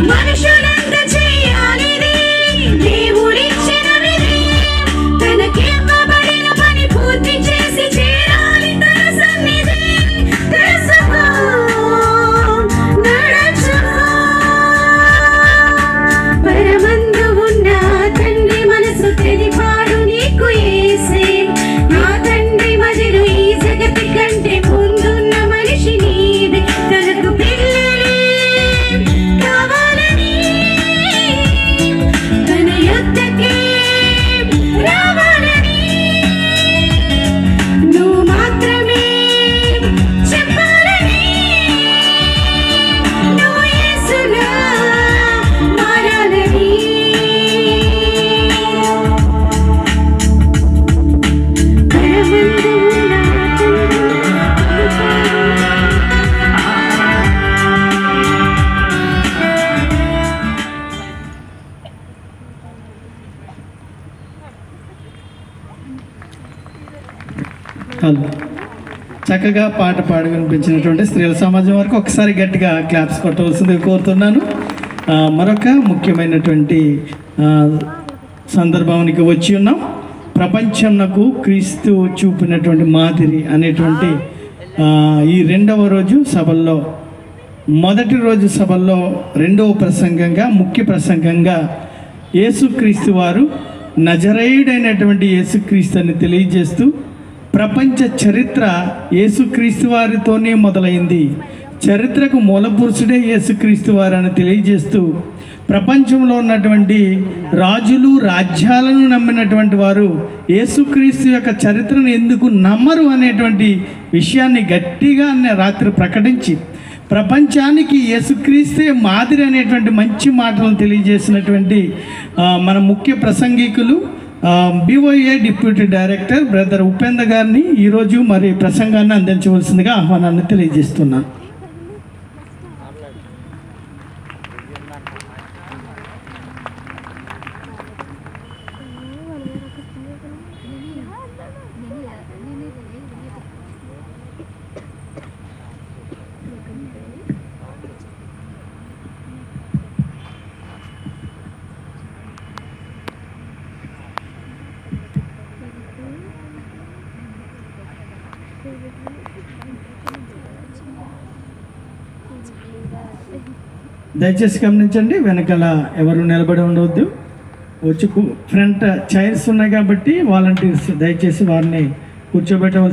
మనుషులంత చేయాలిది దేవుడిచ్చినది తనకివ్వబడిన పని పూర్తి చేసి చేరాలి తన సన్నిధి తెలుసుకో నడచుకో పరమందు ఉన్న తండ్రి మనసు తెలిపాడు నీకు యేసే ఆ తండ్రి మదిలో ఈ జగతి కంటే ముందున్న మనిషి నీవే తనకు పిల్లలే కావాలని తన యొద్దకే రావాలని నువ్వు మాత్రమే చెప్పాలని నువ్వు యేసులా మారాలని పరమందు ఉన్న హలో చక్కగా పాట పాడి వినిపించినటువంటి స్త్రీల సమాజం వరకు ఒకసారి గట్టిగా క్లాప్స్ కొట్టవలసింది కోరుతున్నాను. మరొక ముఖ్యమైనటువంటి సందర్భానికి వచ్చి ఉన్నాం. ప్రపంచంకు క్రీస్తు చూపినటువంటి మాదిరి అనేటువంటి ఈ రెండవ రోజు సభల్లో మొదటి రోజు సభల్లో రెండవ ప్రసంగంగా ముఖ్య ప్రసంగంగా యేసుక్రీస్తు వారు నజరేయుడైనటువంటి యేసుక్రీస్తు అని తెలియజేస్తూ ప్రపంచ చరిత్ర యేసుక్రీస్తు వారితోనే మొదలైంది, చరిత్రకు మూలపురుషుడే యేసుక్రీస్తు వారు అని తెలియజేస్తూ ప్రపంచంలో ఉన్నటువంటి రాజులు రాజ్యాలను నమ్మినటువంటి వారు యేసుక్రీస్తు యొక్క చరిత్రను ఎందుకు నమ్మరు అనేటువంటి విషయాన్ని గట్టిగా రాత్రి ప్రకటించి ప్రపంచానికి యేసుక్రీస్తే మాదిరి అనేటువంటి మంచి మాటలను తెలియజేసినటువంటి మన ముఖ్య ప్రసంగికులు BOA deputy director brother Upendra గారిని ఈరోజు మరి ప్రసంగాన్ని అందించవలసిందిగా ఆహ్వానాన్ని తెలియజేస్తున్నాను. దయచేసి గమనించండి, వెనకాల ఎవరు నిలబడి ఉండవద్దు. వచ్చి ఫ్రంట్ చైర్స్ ఉన్నాయి కాబట్టి వాలంటీర్స్ దయచేసి వారిని కూర్చోబెట్టవలసి